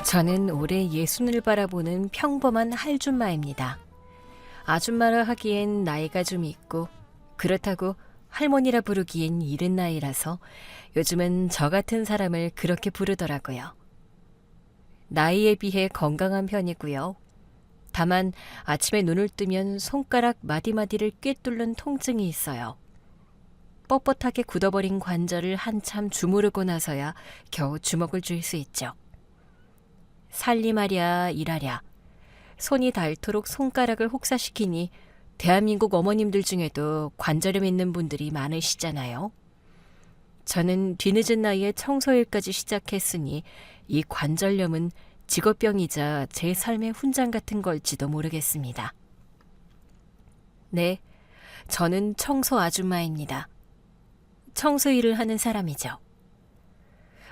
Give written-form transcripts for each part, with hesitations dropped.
저는 올해 예순을 바라보는 평범한 할줌마입니다. 아줌마라 하기엔 나이가 좀 있고 그렇다고 할머니라 부르기엔 이른 나이라서 요즘은 저 같은 사람을 그렇게 부르더라고요. 나이에 비해 건강한 편이고요. 다만 아침에 눈을 뜨면 손가락 마디마디를 꿰뚫는 통증이 있어요. 뻣뻣하게 굳어버린 관절을 한참 주무르고 나서야 겨우 주먹을 쥘 수 있죠. 살림하랴 일하랴 손이 닳도록 손가락을 혹사시키니 대한민국 어머님들 중에도 관절염 있는 분들이 많으시잖아요. 저는 뒤늦은 나이에 청소일까지 시작했으니 이 관절염은 직업병이자 제 삶의 훈장 같은 걸지도 모르겠습니다. 네, 저는 청소 아줌마입니다. 청소 일을 하는 사람이죠.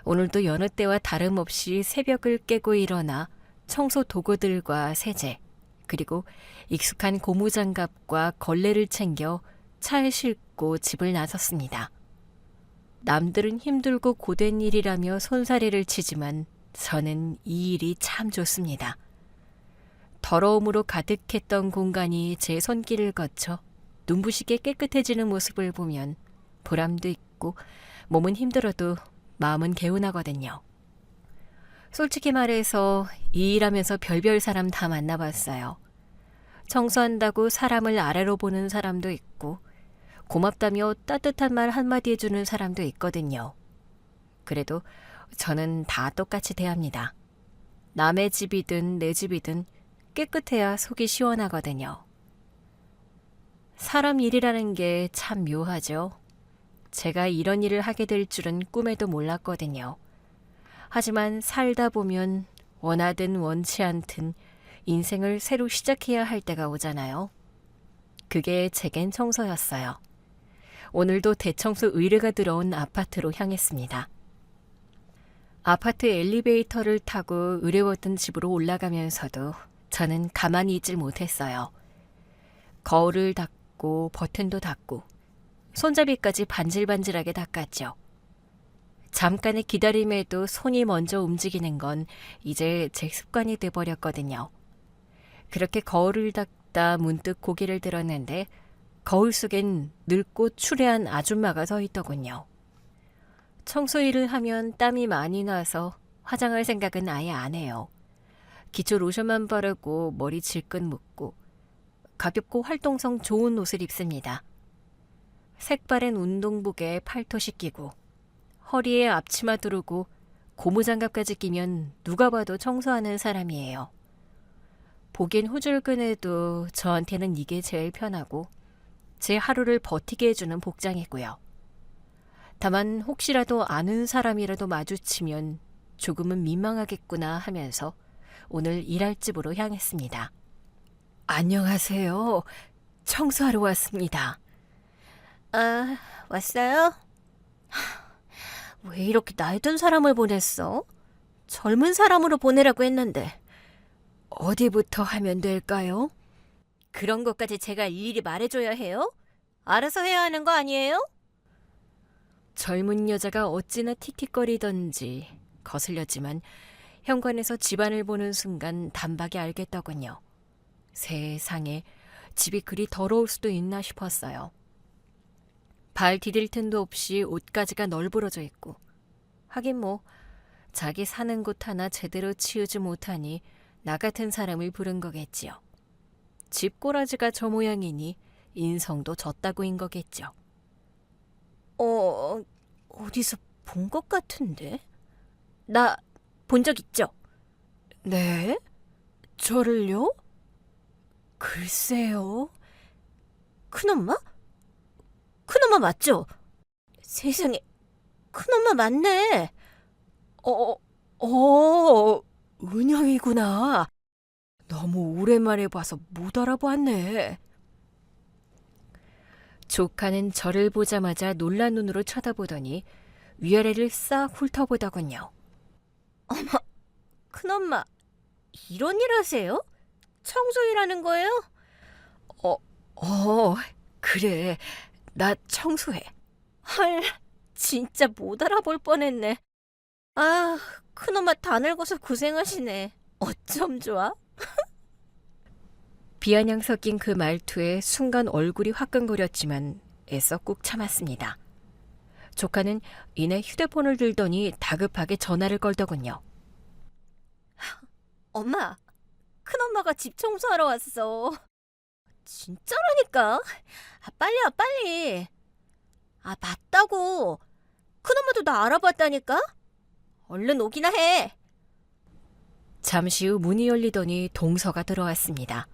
오늘도 여느 때와 다름없이 새벽을 깨고 일어나 청소 도구들과 세제, 그리고 익숙한 고무장갑과 걸레를 챙겨 차에 싣고 집을 나섰습니다. 남들은 힘들고 고된 일이라며 손사래를 치지만 저는 이 일이 참 좋습니다. 더러움으로 가득했던 공간이 제 손길을 거쳐 눈부시게 깨끗해지는 모습을 보면 보람도 있고 몸은 힘들어도 마음은 개운하거든요. 솔직히 말해서 이 일하면서 별별 사람 다 만나봤어요. 청소한다고 사람을 아래로 보는 사람도 있고 고맙다며 따뜻한 말 한마디 해주는 사람도 있거든요. 그래도 저는 다 똑같이 대합니다. 남의 집이든 내 집이든 깨끗해야 속이 시원하거든요. 사람 일이라는 게 참 묘하죠. 제가 이런 일을 하게 될 줄은 꿈에도 몰랐거든요. 하지만 살다 보면 원하든 원치 않든 인생을 새로 시작해야 할 때가 오잖아요. 그게 제겐 청소였어요. 오늘도 대청소 의뢰가 들어온 아파트로 향했습니다. 아파트 엘리베이터를 타고 의뢰받은 집으로 올라가면서도 저는 가만히 있질 못했어요. 거울을 닦고 버튼도 닦고 손잡이까지 반질반질하게 닦았죠. 잠깐의 기다림에도 손이 먼저 움직이는 건 이제 제 습관이 돼버렸거든요. 그렇게 거울을 닦다 문득 고개를 들었는데 거울 속엔 늙고 추레한 아줌마가 서 있더군요. 청소 일을 하면 땀이 많이 나서 화장할 생각은 아예 안 해요. 기초 로션만 바르고 머리 질끈 묶고 가볍고 활동성 좋은 옷을 입습니다. 색바랜 운동복에 팔토시 끼고 허리에 앞치마 두르고 고무장갑까지 끼면 누가 봐도 청소하는 사람이에요. 보긴 후줄근해도 저한테는 이게 제일 편하고 제 하루를 버티게 해주는 복장이고요. 다만 혹시라도 아는 사람이라도 마주치면 조금은 민망하겠구나 하면서 오늘 일할 집으로 향했습니다. 안녕하세요. 청소하러 왔습니다. 아, 왔어요? 왜 이렇게 나이 든 사람을 보냈어? 젊은 사람으로 보내라고 했는데. 어디부터 하면 될까요? 그런 것까지 제가 일일이 말해줘야 해요? 알아서 해야 하는 거 아니에요? 젊은 여자가 어찌나 틱틱거리던지 거슬렸지만 현관에서 집안을 보는 순간 단박에 알겠더군요. 세상에 집이 그리 더러울 수도 있나 싶었어요. 발 디딜 틈도 없이 옷가지가 널브러져 있고 하긴 뭐 자기 사는 곳 하나 제대로 치우지 못하니 나 같은 사람을 부른 거겠지요. 집꼬라지가 저 모양이니 인성도 졌다고인 거겠죠. 어디서 본 것 같은데? 나 본 적 있죠? 네? 저를요? 글쎄요. 큰엄마? 큰엄마 맞죠? 세상에, 큰엄마 맞네. 은영이구나. 너무 오랜만에 봐서 못 알아보았네. 조카는 저를 보자마자 놀란 눈으로 쳐다보더니 위아래를 싹 훑어보더군요. 큰엄마, 이런 일 하세요? 청소일 하는 거예요? 그래. 나 청소해. 헐, 진짜 못 알아볼 뻔했네. 아, 큰엄마 다 늙어서 고생하시네. 어쩜 좋아? 비아냥 섞인 그 말투에 순간 얼굴이 화끈거렸지만 애써 꾹 참았습니다. 조카는 이내 휴대폰을 들더니 다급하게 전화를 걸더군요. 엄마, 큰엄마가 집 청소하러 왔어. 진짜라니까. 빨리 와, 빨리. 맞다고. 큰엄마도 나 알아봤다니까. 얼른 오기나 해. 잠시 후 문이 열리더니 동서가 들어왔습니다.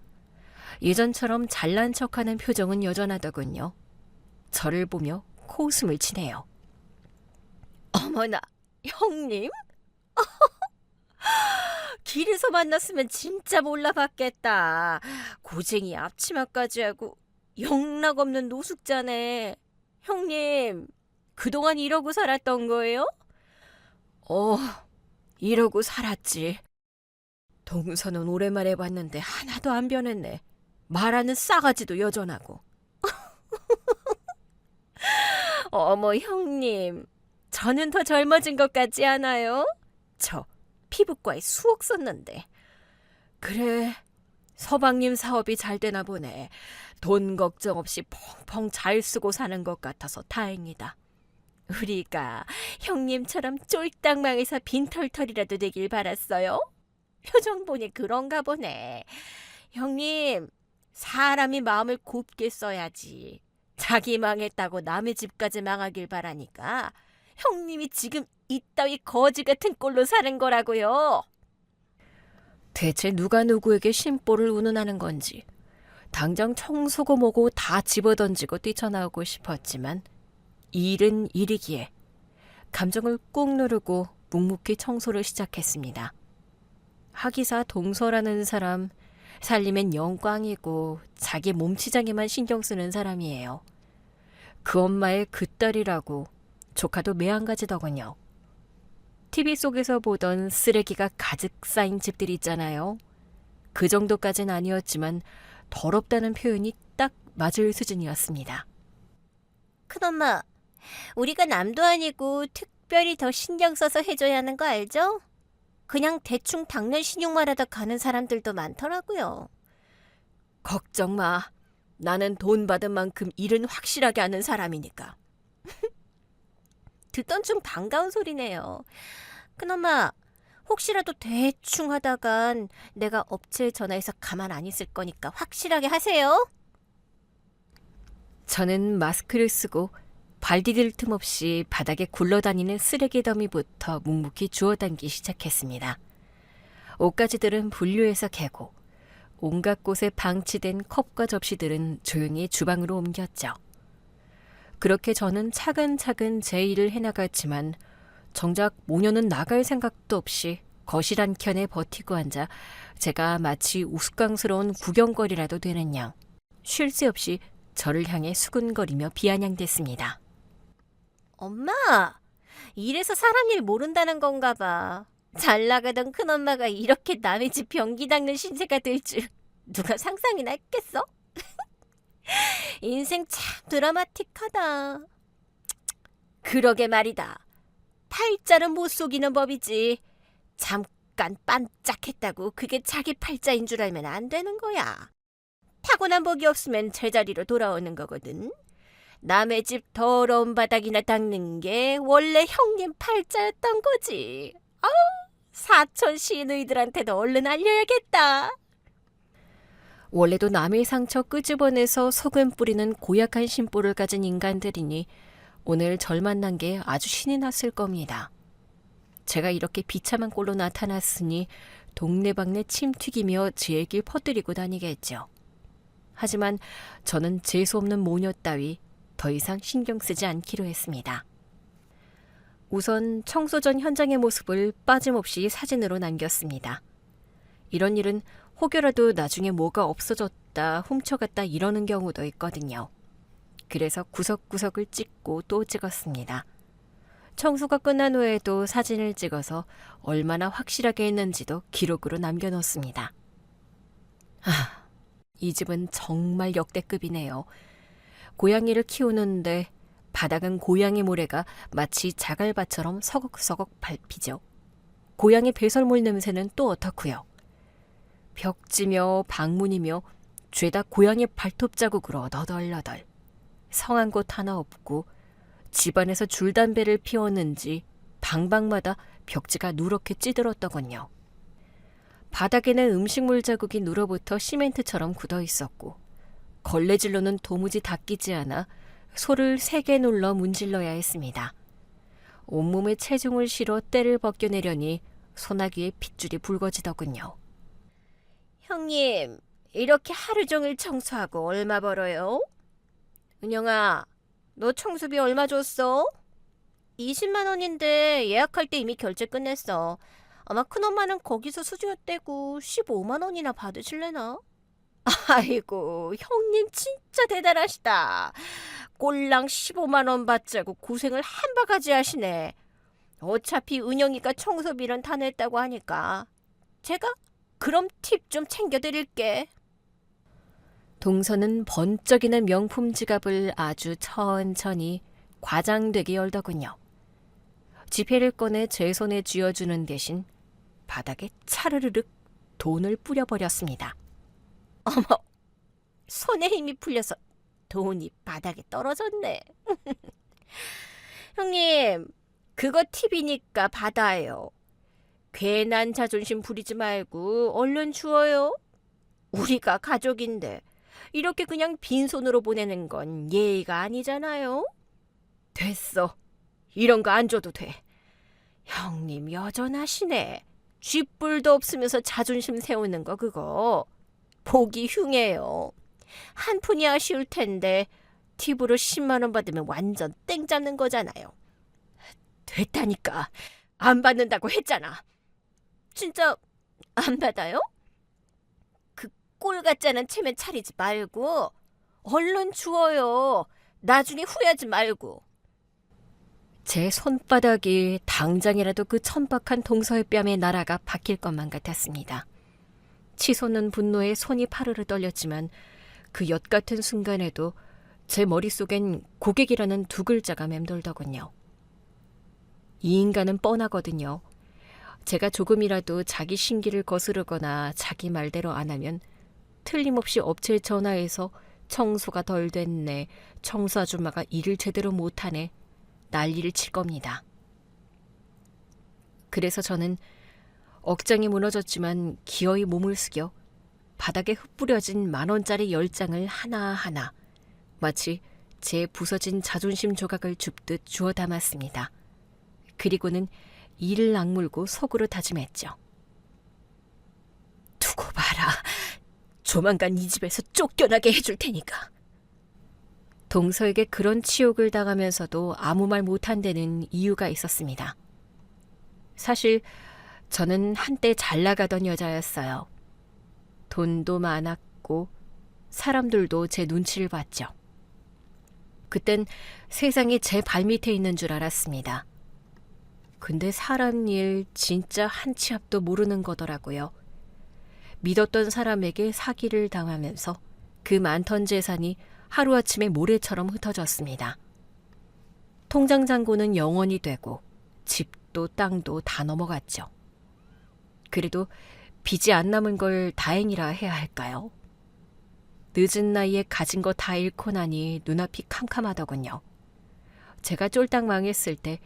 예전처럼 잘난 척하는 표정은 여전하더군요. 저를 보며 코웃음을 치네요. 어머나, 형님? 길에서 만났으면 진짜 몰라봤겠다. 고쟁이 앞치마까지 하고 영락 없는 노숙자네. 형님, 그동안 이러고 살았던 거예요? 이러고 살았지. 동서는 오랜만에 봤는데 하나도 안 변했네. 말하는 싸가지도 여전하고. 어머, 형님. 저는 더 젊어진 것 같지 않아요? 저 피부과에 수억 썼는데. 그래, 서방님 사업이 잘 되나 보네. 돈 걱정 없이 펑펑 잘 쓰고 사는 것 같아서 다행이다. 우리가 형님처럼 쫄딱 망해서 빈털털이라도 되길 바랐어요. 표정 보니 그런가 보네. 형님, 사람이 마음을 곱게 써야지. 자기 망했다고 남의 집까지 망하길 바라니까 형님이 지금 이따위 거지 같은 꼴로 사는 거라고요. 대체 누가 누구에게 심보를 운운하는 건지 당장 청소고 뭐고 다 집어던지고 뛰쳐나오고 싶었지만 일은 일이기에 감정을 꾹 누르고 묵묵히 청소를 시작했습니다. 하기사 동서라는 사람 살림엔 영광이고 자기 몸치장에만 신경 쓰는 사람이에요. 그 엄마의 그 딸이라고 조카도 매한가지더군요. TV 속에서 보던 쓰레기가 가득 쌓인 집들 있잖아요. 그 정도까진 아니었지만 더럽다는 표현이 딱 맞을 수준이었습니다. 큰엄마, 우리가 남도 아니고 특별히 더 신경 써서 해줘야 하는 거 알죠? 그냥 대충 닦는 신용만 하다 가는 사람들도 많더라고요. 걱정 마. 나는 돈 받은 만큼 일은 확실하게 하는 사람이니까. 듣던 중 반가운 소리네요. 큰엄마, 혹시라도 대충 하다간 내가 업체에 전화해서 가만 안 있을 거니까 확실하게 하세요. 저는 마스크를 쓰고 발 디딜 틈 없이 바닥에 굴러다니는 쓰레기 더미부터 묵묵히 주워당기 시작했습니다. 옷가지들은 분류해서 개고 온갖 곳에 방치된 컵과 접시들은 조용히 주방으로 옮겼죠. 그렇게 저는 차근차근 제 일을 해나갔지만 정작 모녀는 나갈 생각도 없이 거실 한켠에 버티고 앉아 제가 마치 우스꽝스러운 구경거리라도 되는 양 쉴 새 없이 저를 향해 수근거리며 비아냥댔습니다. 엄마, 이래서 사람 일 모른다는 건가 봐. 잘 나가던 큰엄마가 이렇게 남의 집 변기 닦는 신세가 될 줄 누가 상상이나 했겠어? 인생 참 드라마틱하다. 그러게 말이다. 팔자는 못 속이는 법이지. 잠깐 반짝했다고 그게 자기 팔자인 줄 알면 안 되는 거야. 타고난 복이 없으면 제자리로 돌아오는 거거든. 남의 집 더러운 바닥이나 닦는 게 원래 형님 팔자였던 거지. 사촌 시누이들한테도 얼른 알려야겠다. 원래도 남의 상처 끄집어내서 소금 뿌리는 고약한 심보를 가진 인간들이니 오늘 절 만난 게 아주 신이 났을 겁니다. 제가 이렇게 비참한 꼴로 나타났으니 동네방네 침 튀기며 제 얘기를 퍼뜨리고 다니겠죠. 하지만 저는 재수없는 모녀 따위 더 이상 신경 쓰지 않기로 했습니다. 우선 청소 전 현장의 모습을 빠짐없이 사진으로 남겼습니다. 이런 일은 혹여라도 나중에 뭐가 없어졌다, 훔쳐갔다 이러는 경우도 있거든요. 그래서 구석구석을 찍고 또 찍었습니다. 청소가 끝난 후에도 사진을 찍어서 얼마나 확실하게 했는지도 기록으로 남겨놓습니다. 이 집은 정말 역대급이네요. 고양이를 키우는데 바닥은 고양이 모래가 마치 자갈밭처럼 서걱서걱 밟히죠. 고양이 배설물 냄새는 또 어떻고요. 벽지며 방문이며 죄다 고양이 발톱 자국으로 너덜너덜. 성한 곳 하나 없고 집안에서 줄담배를 피웠는지 방방마다 벽지가 누렇게 찌들었더군요. 바닥에는 음식물 자국이 눌어붙어 시멘트처럼 굳어 있었고 걸레질로는 도무지 닦이지 않아 소를 3개 눌러 문질러야 했습니다. 온몸에 체중을 실어 때를 벗겨내려니 소나기에 핏줄이 붉어지더군요. 형님, 이렇게 하루 종일 청소하고 얼마 벌어요? 은영아, 너 청소비 얼마 줬어? 20만 원인데 예약할 때 이미 결제 끝냈어. 아마 큰엄마는 거기서 수수료 떼고 15만 원이나 받으실래나? 아이고, 형님 진짜 대단하시다. 꼴랑 15만 원 받자고 고생을 한 바가지 하시네. 어차피 은영이가 청소비는 다 냈다고 하니까 제가 그럼 팁 좀 챙겨드릴게. 동서는 번쩍이는 명품 지갑을 아주 천천히 과장되게 열더군요. 지폐를 꺼내 제 손에 쥐어주는 대신 바닥에 차르르륵 돈을 뿌려버렸습니다. 어머, 손에 힘이 풀려서 돈이 바닥에 떨어졌네. 형님, 그거 팁이니까 받아요. 괜한 자존심 부리지 말고 얼른 주어요. 우리가 가족인데 이렇게 그냥 빈손으로 보내는 건 예의가 아니잖아요. 됐어. 이런 거 안 줘도 돼. 형님 여전하시네. 쥐뿔도 없으면서 자존심 세우는 거 그거. 보기 흉해요. 한 푼이 아쉬울 텐데 팁으로 10만 원 받으면 완전 땡 잡는 거잖아요. 됐다니까. 안 받는다고 했잖아. 진짜 안 받아요? 그 꼴 같지 않은 체면 차리지 말고 얼른 주어요. 나중에 후회하지 말고. 제 손바닥이 당장이라도 그 천박한 동서의 뺨에 날아가 박힐 것만 같았습니다. 치솟는 분노에 손이 파르르 떨렸지만 그 엿 같은 순간에도 제 머릿속엔 고객이라는 2글자가 맴돌더군요. 이 인간은 뻔하거든요. 제가 조금이라도 자기 신기를 거스르거나 자기 말대로 안 하면 틀림없이 업체에 전화해서 청소가 덜 됐네, 청소 아줌마가 일을 제대로 못하네, 난리를 칠 겁니다. 그래서 저는 억장이 무너졌지만 기어이 몸을 숙여 바닥에 흩뿌려진 10,000원짜리 10장을 하나하나 마치 제 부서진 자존심 조각을 줍듯 주워 담았습니다. 그리고는 이를 악물고 속으로 다짐했죠. 두고 봐라. 조만간 이 집에서 쫓겨나게 해줄 테니까. 동서에게 그런 치욕을 당하면서도 아무 말 못한 데는 이유가 있었습니다. 사실 저는 한때 잘 나가던 여자였어요. 돈도 많았고 사람들도 제 눈치를 봤죠. 그땐 세상이 제 발밑에 있는 줄 알았습니다. 근데 사람 일 진짜 한 치 앞도 모르는 거더라고요. 믿었던 사람에게 사기를 당하면서 그 많던 재산이 하루아침에 모래처럼 흩어졌습니다. 통장 잔고는 0원이 되고 집도 땅도 다 넘어갔죠. 그래도 빚이 안 남은 걸 다행이라 해야 할까요? 늦은 나이에 가진 거 다 잃고 나니 눈앞이 캄캄하더군요. 제가 쫄딱 망했을 때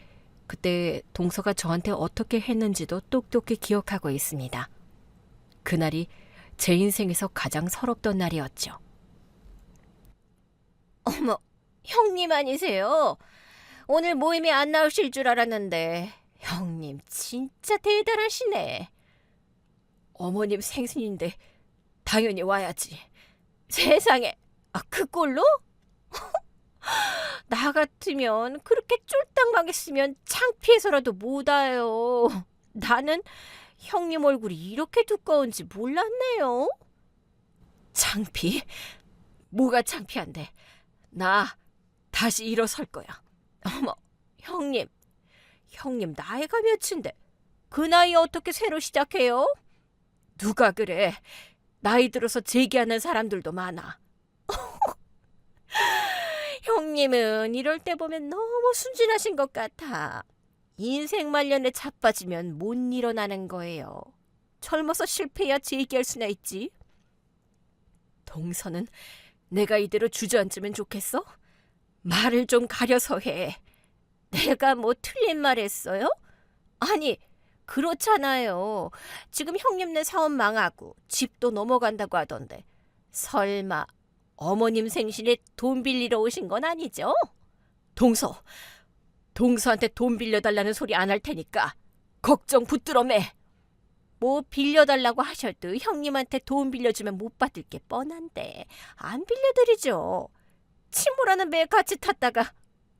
그때 동서가 저한테 어떻게 했는지도 똑똑히 기억하고 있습니다. 그날이 제 인생에서 가장 서럽던 날이었죠. 어머, 형님 아니세요? 오늘 모임에 안 나오실 줄 알았는데 형님 진짜 대단하시네. 어머님 생신인데 당연히 와야지. 세상에, 그 꼴로? 나 같으면 그렇게 쫄딱 망했으면 창피해서라도 못 와요. 나는 형님 얼굴이 이렇게 두꺼운지 몰랐네요. 창피? 뭐가 창피한데? 나 다시 일어설 거야. 어머, 형님 나이가 몇인데 그 나이에 어떻게 새로 시작해요? 누가 그래? 나이 들어서 재기하는 사람들도 많아. 형님은 이럴 때 보면 너무 순진하신 것 같아. 인생 말년에 자빠지면 못 일어나는 거예요. 젊어서 실패해야 재기할 수나 있지. 동서는 내가 이대로 주저앉으면 좋겠어? 말을 좀 가려서 해. 내가 뭐 틀린 말 했어요? 아니, 그렇잖아요. 지금 형님네 사업 망하고 집도 넘어간다고 하던데 설마 어머님 생신에 돈 빌리러 오신 건 아니죠? 동서한테 돈 빌려달라는 소리 안 할 테니까 걱정 붙들어 매. 뭐 빌려달라고 하셔도 형님한테 돈 빌려주면 못 받을 게 뻔한데 안 빌려드리죠. 친구라는 배에 같이 탔다가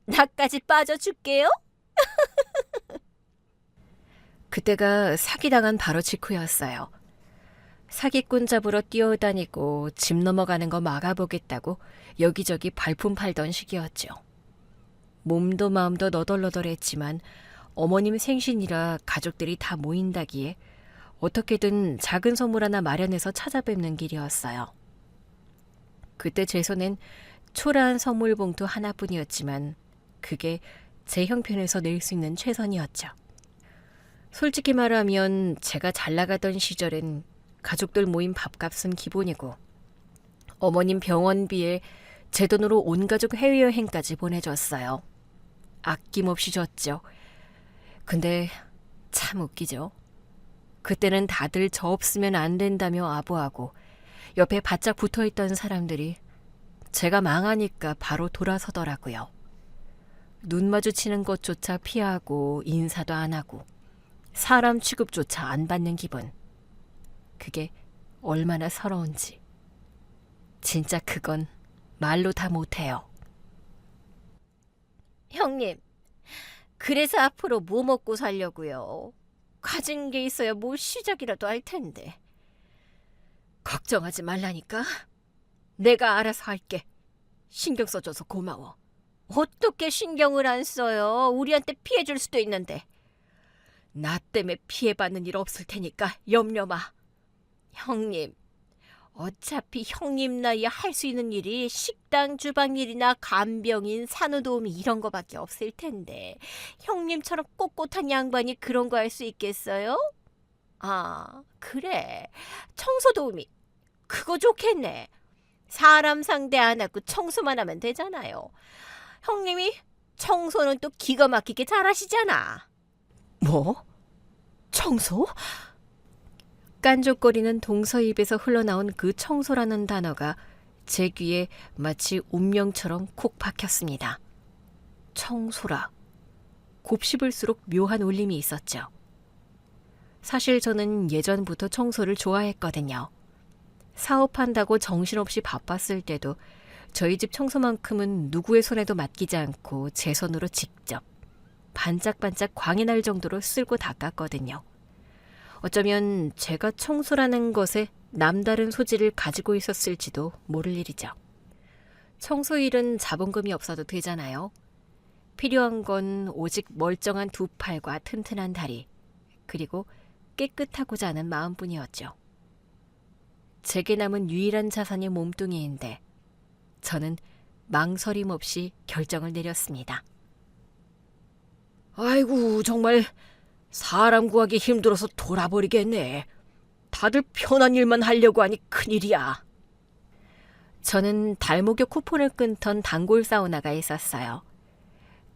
나까지 빠져줄게요. 그때가 사기당한 바로 직후였어요. 사기꾼 잡으러 뛰어다니고 집 넘어가는 거 막아보겠다고 여기저기 발품 팔던 시기였죠. 몸도 마음도 너덜너덜했지만 어머님 생신이라 가족들이 다 모인다기에 어떻게든 작은 선물 하나 마련해서 찾아뵙는 길이었어요. 그때 제 손엔 초라한 선물 봉투 하나뿐이었지만 그게 제 형편에서 낼 수 있는 최선이었죠. 솔직히 말하면 제가 잘 나가던 시절엔 가족들 모임 밥값은 기본이고 어머님 병원비에 제 돈으로 온 가족 해외여행까지 보내줬어요. 아낌없이 줬죠. 근데 참 웃기죠. 그때는 다들 저 없으면 안 된다며 아부하고 옆에 바짝 붙어있던 사람들이 제가 망하니까 바로 돌아서더라고요. 눈 마주치는 것조차 피하고 인사도 안 하고 사람 취급조차 안 받는 기분. 그게 얼마나 서러운지. 진짜 그건 말로 다 못해요. 형님, 그래서 앞으로 뭐 먹고 살려고요? 가진 게 있어야 뭐 시작이라도 할 텐데. 걱정하지 말라니까. 내가 알아서 할게. 신경 써줘서 고마워. 어떻게 신경을 안 써요? 우리한테 피해 줄 수도 있는데. 나 때문에 피해받는 일 없을 테니까 염려 마. 형님, 어차피 형님 나이에 할 수 있는 일이 식당 주방일이나 간병인, 산후도우미 이런 거밖에 없을 텐데 형님처럼 꼿꼿한 양반이 그런 거 할 수 있겠어요? 아, 그래. 청소도우미. 그거 좋겠네. 사람 상대 안 하고 청소만 하면 되잖아요. 형님이 청소는 또 기가 막히게 잘하시잖아. 뭐? 청소? 깐족거리는 동서 입에서 흘러나온 그 청소라는 단어가 제 귀에 마치 운명처럼 콕 박혔습니다. 청소라. 곱씹을수록 묘한 울림이 있었죠. 사실 저는 예전부터 청소를 좋아했거든요. 사업한다고 정신없이 바빴을 때도 저희 집 청소만큼은 누구의 손에도 맡기지 않고 제 손으로 직접 반짝반짝 광이 날 정도로 쓸고 닦았거든요. 어쩌면 제가 청소라는 것에 남다른 소질을 가지고 있었을지도 모를 일이죠. 청소일은 자본금이 없어도 되잖아요. 필요한 건 오직 멀쩡한 두 팔과 튼튼한 다리, 그리고 깨끗하고자 하는 마음뿐이었죠. 제게 남은 유일한 자산이 몸뚱이인데 저는 망설임 없이 결정을 내렸습니다. 아이고, 정말 사람 구하기 힘들어서 돌아버리겠네. 다들 편한 일만 하려고 하니 큰일이야. 저는 달 목욕 쿠폰을 끊던 단골 사우나가 있었어요.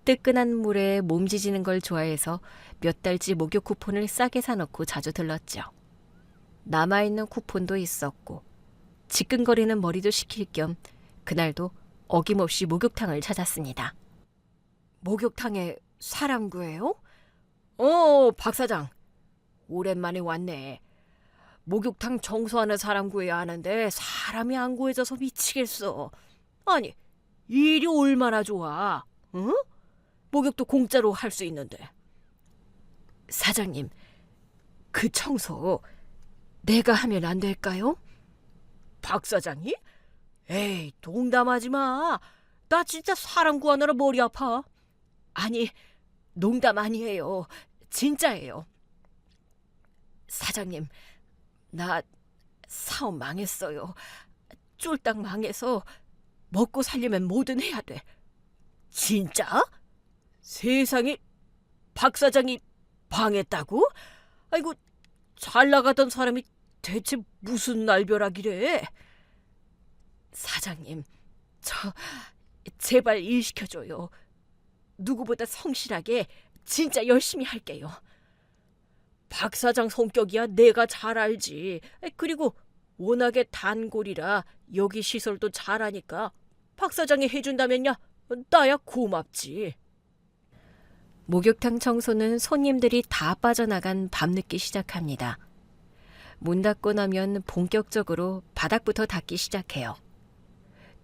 뜨끈한 물에 몸지지는 걸 좋아해서 몇 달치 목욕 쿠폰을 싸게 사놓고 자주 들렀죠. 남아있는 쿠폰도 있었고 지끈거리는 머리도 식힐 겸 그날도 어김없이 목욕탕을 찾았습니다. 목욕탕에 사람 구해요? 박 사장. 오랜만에 왔네. 목욕탕 청소하는 사람 구해야 하는데 사람이 안 구해져서 미치겠어. 아니, 일이 얼마나 좋아. 응? 목욕도 공짜로 할 수 있는데. 사장님, 그 청소 내가 하면 안 될까요? 박 사장이? 에이, 농담하지 마. 나 진짜 사람 구하느라 머리 아파. 아니, 농담 아니에요. 진짜예요. 사장님, 나 사업 망했어요. 쫄딱 망해서 먹고 살려면 뭐든 해야 돼. 진짜? 세상에, 박 사장이 방했다고? 아이고, 잘 나가던 사람이 대체 무슨 날벼락이래? 사장님, 저 제발 일 시켜줘요. 누구보다 성실하게 진짜 열심히 할게요. 박 사장 성격이야 내가 잘 알지. 그리고 워낙에 단골이라 여기 시설도 잘하니까 박 사장이 해준다면야 나야 고맙지. 목욕탕 청소는 손님들이 다 빠져나간 밤늦게 시작합니다. 문 닫고 나면 본격적으로 바닥부터 닦기 시작해요.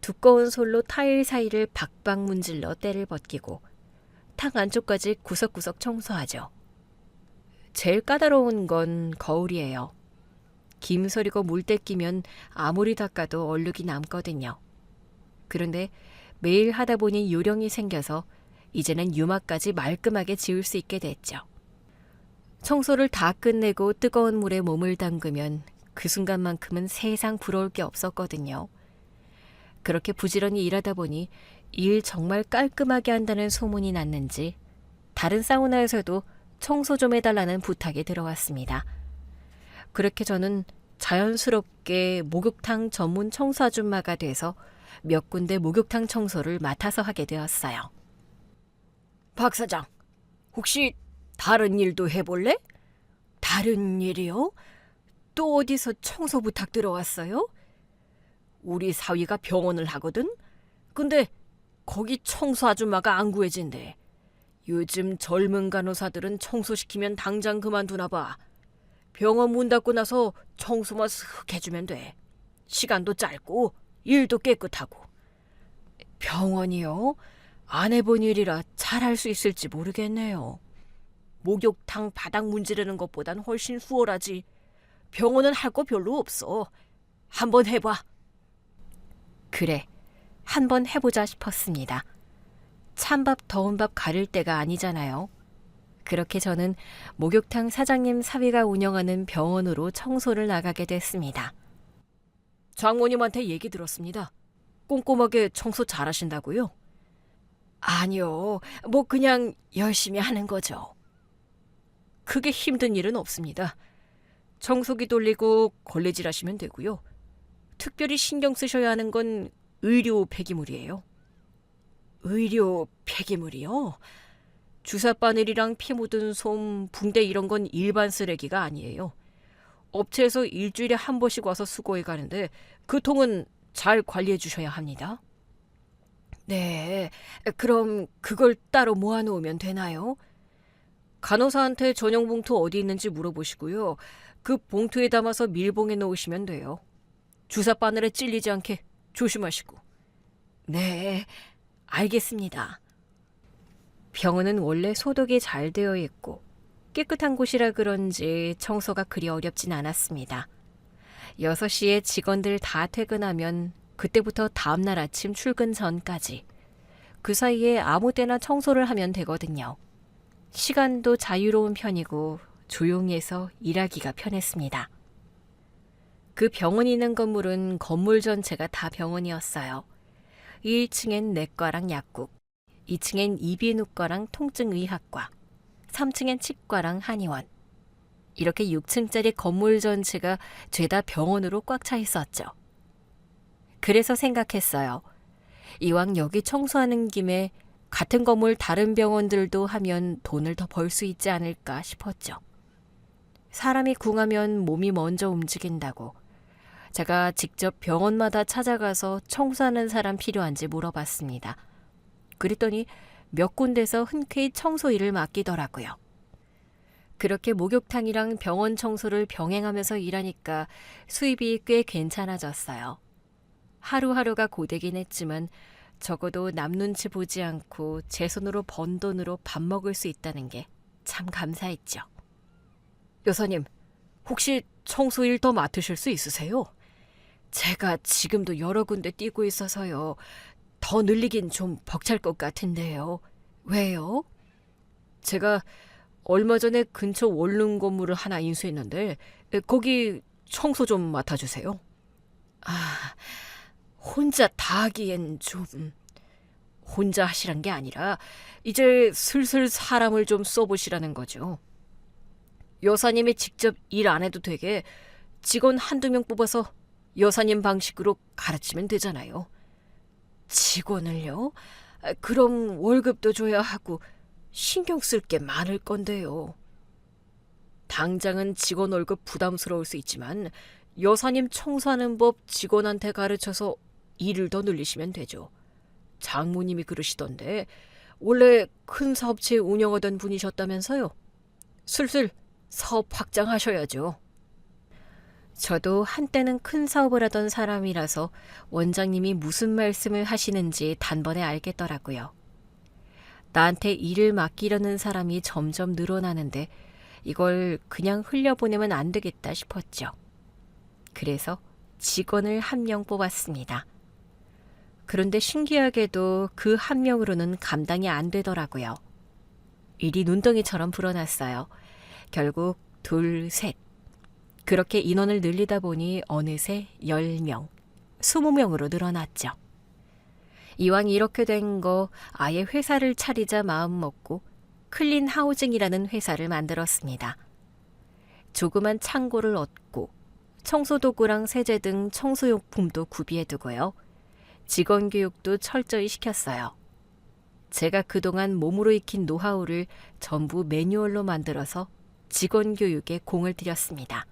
두꺼운 솔로 타일 사이를 박박 문질러 때를 벗기고 탕 안쪽까지 구석구석 청소하죠. 제일 까다로운 건 거울이에요. 김서리고 물때 끼면 아무리 닦아도 얼룩이 남거든요. 그런데 매일 하다 보니 요령이 생겨서 이제는 유막까지 말끔하게 지울 수 있게 됐죠. 청소를 다 끝내고 뜨거운 물에 몸을 담그면 그 순간만큼은 세상 부러울 게 없었거든요. 그렇게 부지런히 일하다 보니 일 정말 깔끔하게 한다는 소문이 났는지 다른 사우나에서도 청소 좀 해달라는 부탁이 들어왔습니다. 그렇게 저는 자연스럽게 목욕탕 전문 청소 아줌마가 돼서 몇 군데 목욕탕 청소를 맡아서 하게 되었어요. 박 사장, 혹시 다른 일도 해볼래? 다른 일이요? 또 어디서 청소 부탁 들어왔어요? 우리 사위가 병원을 하거든? 근데 거기 청소 아줌마가 안 구해진대. 요즘 젊은 간호사들은 청소시키면 당장 그만두나 봐. 병원 문 닫고 나서 청소만 슥 해주면 돼. 시간도 짧고 일도 깨끗하고. 병원이요? 안 해본 일이라 잘할 수 있을지 모르겠네요. 목욕탕 바닥 문지르는 것보단 훨씬 수월하지. 병원은 할 거 별로 없어. 한번 해봐. 그래, 한번 해보자 싶었습니다. 찬밥 더운 밥 가릴 때가 아니잖아요. 그렇게 저는 목욕탕 사장님 사위가 운영하는 병원으로 청소를 나가게 됐습니다. 장모님한테 얘기 들었습니다. 꼼꼼하게 청소 잘하신다고요? 아니요, 뭐 그냥 열심히 하는 거죠. 크게 힘든 일은 없습니다. 청소기 돌리고 걸레질 하시면 되고요. 특별히 신경 쓰셔야 하는 건 의료 폐기물이에요. 의료 폐기물이요? 주사 바늘이랑 피 묻은 솜, 붕대 이런 건 일반 쓰레기가 아니에요. 업체에서 일주일에 한 번씩 와서 수거해 가는데 그 통은 잘 관리해 주셔야 합니다. 네, 그럼 그걸 따로 모아놓으면 되나요? 간호사한테 전용 봉투 어디 있는지 물어보시고요. 그 봉투에 담아서 밀봉해 놓으시면 돼요. 주사 바늘에 찔리지 않게 조심하시고. 네, 알겠습니다. 병원은 원래 소독이 잘 되어 있고 깨끗한 곳이라 그런지 청소가 그리 어렵진 않았습니다. 6시에 직원들 다 퇴근하면 그때부터 다음날 아침 출근 전까지 그 사이에 아무 때나 청소를 하면 되거든요. 시간도 자유로운 편이고 조용히 해서 일하기가 편했습니다. 그 병원이 있는 건물은 건물 전체가 다 병원이었어요. 1층엔 내과랑 약국, 2층엔 이비인후과랑 통증의학과, 3층엔 치과랑 한의원. 이렇게 6층짜리 건물 전체가 죄다 병원으로 꽉 차 있었죠. 그래서 생각했어요. 이왕 여기 청소하는 김에 같은 건물 다른 병원들도 하면 돈을 더 벌 수 있지 않을까 싶었죠. 사람이 궁하면 몸이 먼저 움직인다고 제가 직접 병원마다 찾아가서 청소하는 사람 필요한지 물어봤습니다. 그랬더니 몇 군데서 흔쾌히 청소 일을 맡기더라고요. 그렇게 목욕탕이랑 병원 청소를 병행하면서 일하니까 수입이 꽤 괜찮아졌어요. 하루하루가 고되긴 했지만 적어도 남 눈치 보지 않고 제 손으로 번 돈으로 밥 먹을 수 있다는 게 참 감사했죠. 여사님, 혹시 청소 일 더 맡으실 수 있으세요? 제가 지금도 여러 군데 뛰고 있어서요. 더 늘리긴 좀 벅찰 것 같은데요. 왜요? 제가 얼마 전에 근처 원룸 건물을 하나 인수했는데 거기 청소 좀 맡아주세요. 혼자 다 하기엔 좀... 혼자 하시란 게 아니라 이제 슬슬 사람을 좀 써보시라는 거죠. 여사님이 직접 일 안 해도 되게 직원 한두 명 뽑아서 여사님 방식으로 가르치면 되잖아요. 직원을요? 그럼 월급도 줘야 하고 신경 쓸 게 많을 건데요. 당장은 직원 월급 부담스러울 수 있지만 여사님 청소하는 법 직원한테 가르쳐서 일을 더 늘리시면 되죠. 장모님이 그러시던데 원래 큰 사업체 운영하던 분이셨다면서요. 슬슬 사업 확장하셔야죠. 저도 한때는 큰 사업을 하던 사람이라서 원장님이 무슨 말씀을 하시는지 단번에 알겠더라고요. 나한테 일을 맡기려는 사람이 점점 늘어나는데 이걸 그냥 흘려보내면 안 되겠다 싶었죠. 그래서 직원을 한 명 뽑았습니다. 그런데 신기하게도 그 한 명으로는 감당이 안 되더라고요. 일이 눈덩이처럼 불어났어요. 결국 둘, 셋. 그렇게 인원을 늘리다 보니 어느새 10명, 20명으로 늘어났죠. 이왕 이렇게 된 거 아예 회사를 차리자 마음먹고 클린 하우징이라는 회사를 만들었습니다. 조그만 창고를 얻고 청소도구랑 세제 등 청소용품도 구비해두고요. 직원 교육도 철저히 시켰어요. 제가 그동안 몸으로 익힌 노하우를 전부 매뉴얼로 만들어서 직원 교육에 공을 들였습니다.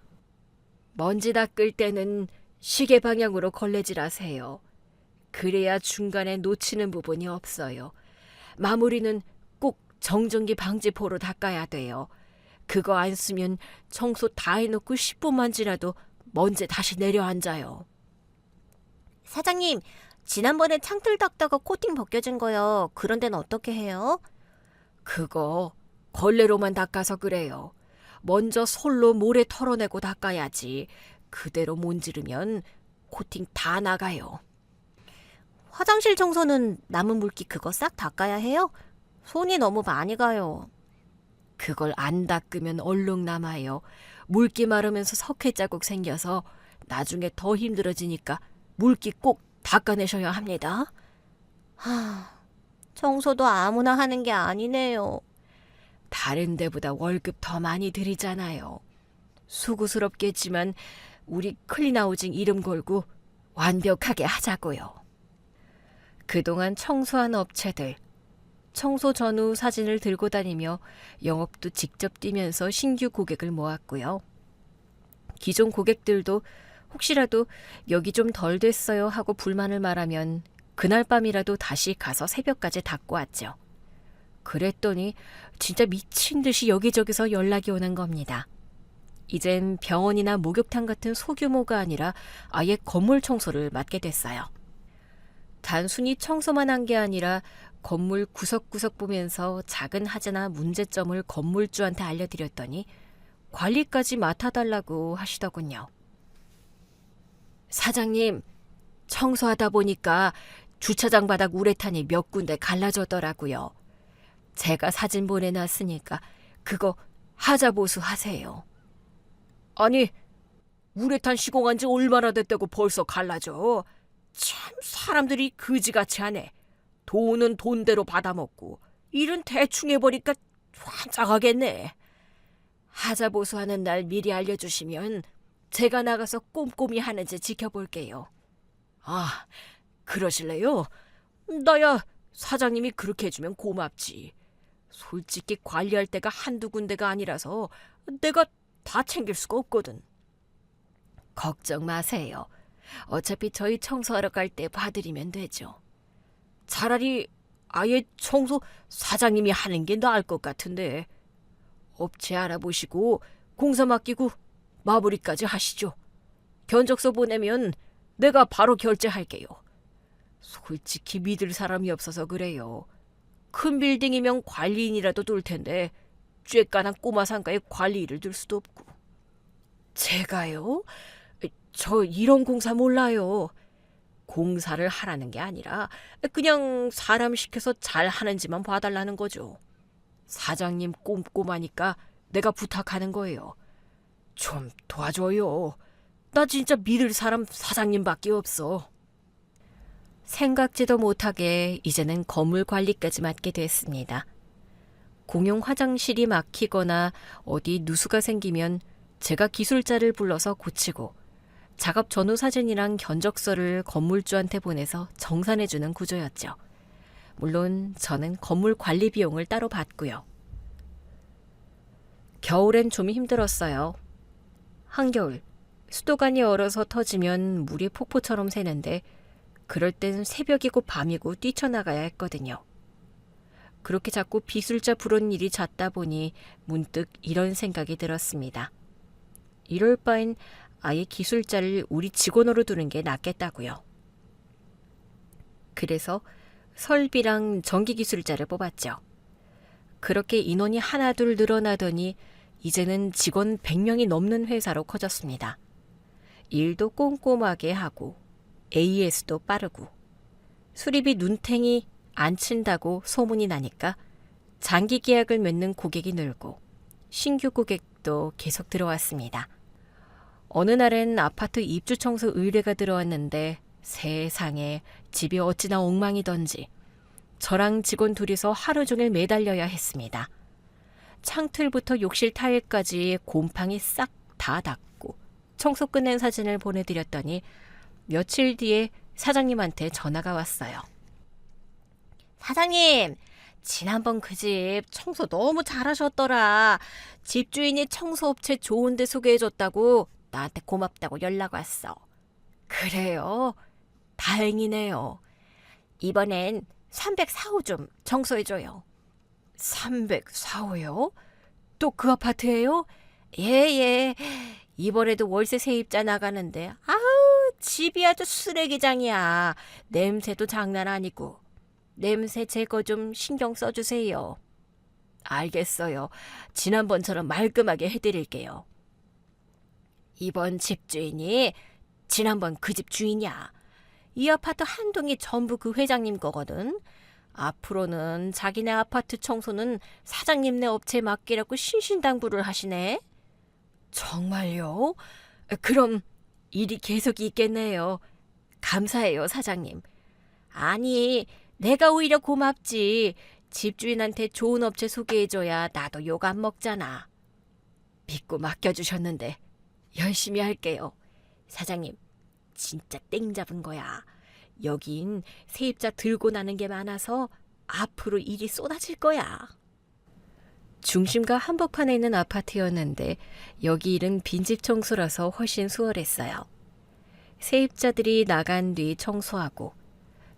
먼지 닦을 때는 시계 방향으로 걸레질하세요. 그래야 중간에 놓치는 부분이 없어요. 마무리는 꼭 정전기 방지포로 닦아야 돼요. 그거 안 쓰면 청소 다 해놓고 10분만 지나도 먼지 다시 내려앉아요. 사장님, 지난번에 창틀 닦다가 코팅 벗겨진 거요. 그런 데는 어떻게 해요? 그거 걸레로만 닦아서 그래요. 먼저 솔로 모래 털어내고 닦아야지. 그대로 문지르면 코팅 다 나가요. 화장실 청소는 남은 물기 그거 싹 닦아야 해요? 손이 너무 많이 가요. 그걸 안 닦으면 얼룩 남아요. 물기 마르면서 석회 자국 생겨서 나중에 더 힘들어지니까 물기 꼭 닦아내셔야 합니다. 청소도 아무나 하는 게 아니네요. 다른 데보다 월급 더 많이 드리잖아요. 수고스럽겠지만 우리 클린하우징 이름 걸고 완벽하게 하자고요. 그동안 청소한 업체들, 청소 전후 사진을 들고 다니며 영업도 직접 뛰면서 신규 고객을 모았고요. 기존 고객들도 혹시라도 여기 좀 덜 됐어요 하고 불만을 말하면 그날 밤이라도 다시 가서 새벽까지 닦고 왔죠. 그랬더니 진짜 미친 듯이 여기저기서 연락이 오는 겁니다. 이젠 병원이나 목욕탕 같은 소규모가 아니라 아예 건물 청소를 맡게 됐어요. 단순히 청소만 한 게 아니라 건물 구석구석 보면서 작은 하자나 문제점을 건물주한테 알려드렸더니 관리까지 맡아달라고 하시더군요. 사장님, 청소하다 보니까 주차장 바닥 우레탄이 몇 군데 갈라졌더라고요. 제가 사진 보내놨으니까 그거 하자 보수하세요. 아니, 우레탄 시공한 지 얼마나 됐다고 벌써 갈라져. 참 사람들이 그지같이 하네. 돈은 돈대로 받아먹고 일은 대충 해버리니까 환장하겠네. 하자 보수하는 날 미리 알려주시면 제가 나가서 꼼꼼히 하는지 지켜볼게요. 아, 그러실래요? 나야 사장님이 그렇게 해주면 고맙지. 솔직히 관리할 때가 한두 군데가 아니라서 내가 다 챙길 수가 없거든. 걱정 마세요. 어차피 저희 청소하러 갈 때 봐드리면 되죠. 차라리 아예 청소 사장님이 하는 게 나을 것 같은데. 업체 알아보시고 공사 맡기고 마무리까지 하시죠. 견적서 보내면 내가 바로 결제할게요. 솔직히 믿을 사람이 없어서 그래요. 큰 빌딩이면 관리인이라도 둘 텐데 쬐깐한 꼬마 상가에 관리 일을 둘 수도 없고. 제가요? 저 이런 공사 몰라요. 공사를 하라는 게 아니라 그냥 사람 시켜서 잘 하는지만 봐달라는 거죠. 사장님 꼼꼼하니까 내가 부탁하는 거예요. 좀 도와줘요. 나 진짜 믿을 사람 사장님밖에 없어. 생각지도 못하게 이제는 건물 관리까지 맡게 됐습니다. 공용 화장실이 막히거나 어디 누수가 생기면 제가 기술자를 불러서 고치고 작업 전후 사진이랑 견적서를 건물주한테 보내서 정산해주는 구조였죠. 물론 저는 건물 관리 비용을 따로 받고요. 겨울엔 좀 힘들었어요. 한겨울 수도관이 얼어서 터지면 물이 폭포처럼 새는데 그럴 땐 새벽이고 밤이고 뛰쳐나가야 했거든요. 그렇게 자꾸 기술자 부른 일이 잦다 보니 문득 이런 생각이 들었습니다. 이럴 바엔 아예 기술자를 우리 직원으로 두는 게 낫겠다고요. 그래서 설비랑 전기기술자를 뽑았죠. 그렇게 인원이 하나둘 늘어나더니 이제는 직원 100명이 넘는 회사로 커졌습니다. 일도 꼼꼼하게 하고 AS도 빠르고 수리비 눈탱이 안 친다고 소문이 나니까 장기 계약을 맺는 고객이 늘고 신규 고객도 계속 들어왔습니다. 어느 날엔 아파트 입주 청소 의뢰가 들어왔는데 세상에 집이 어찌나 엉망이던지 저랑 직원 둘이서 하루 종일 매달려야 했습니다. 창틀부터 욕실 타일까지 곰팡이 싹 다 닦고 청소 끝낸 사진을 보내드렸더니 며칠 뒤에 사장님한테 전화가 왔어요. 사장님, 지난번 그 집 청소 너무 잘하셨더라. 집주인이 청소업체 좋은 데 소개해줬다고 나한테 고맙다고 연락 왔어. 그래요? 다행이네요. 이번엔 304호 좀 청소해줘요. 304호요? 또 그 아파트예요? 예. 이번에도 월세 세입자 나가는데 아우 집이 아주 쓰레기장이야. 냄새도 장난 아니고. 냄새 제거 좀 신경 써주세요. 알겠어요. 지난번처럼 말끔하게 해드릴게요. 이번 집주인이 지난번 그 집 주인이야. 이 아파트 한 동이 전부 그 회장님 거거든. 앞으로는 자기네 아파트 청소는 사장님네 업체에 맡기라고 신신당부를 하시네. 정말요? 그럼 일이 계속 있겠네요. 감사해요, 사장님. 아니, 내가 오히려 고맙지. 집주인한테 좋은 업체 소개해줘야 나도 욕 안 먹잖아. 믿고 맡겨주셨는데 열심히 할게요. 사장님, 진짜 땡 잡은 거야. 여긴 세입자 들고 나는 게 많아서 앞으로 일이 쏟아질 거야. 중심가 한복판에 있는 아파트였는데 여기 일은 빈집 청소라서 훨씬 수월했어요. 세입자들이 나간 뒤 청소하고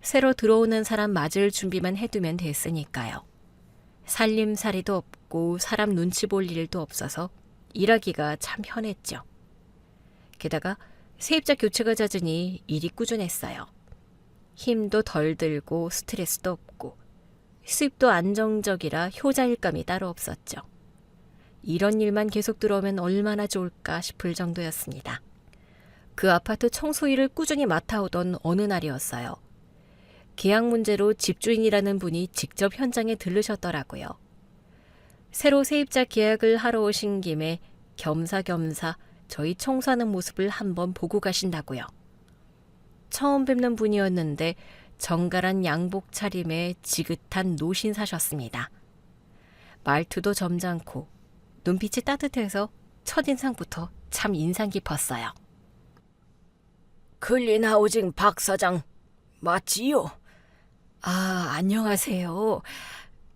새로 들어오는 사람 맞을 준비만 해두면 됐으니까요. 살림살이도 없고 사람 눈치 볼 일도 없어서 일하기가 참 편했죠. 게다가 세입자 교체가 잦으니 일이 꾸준했어요. 힘도 덜 들고 스트레스도 없고 수입도 안정적이라 효자일감이 따로 없었죠. 이런 일만 계속 들어오면 얼마나 좋을까 싶을 정도였습니다. 그 아파트 청소 일을 꾸준히 맡아오던 어느 날이었어요. 계약 문제로 집주인이라는 분이 직접 현장에 들르셨더라고요. 새로 세입자 계약을 하러 오신 김에 겸사겸사 저희 청소하는 모습을 한번 보고 가신다고요. 처음 뵙는 분이었는데 정갈한 양복 차림에 지긋한 노신사셨습니다. 말투도 점잖고 눈빛이 따뜻해서 첫인상부터 참 인상 깊었어요. 클린하우징 박 사장 맞지요? 아, 안녕하세요.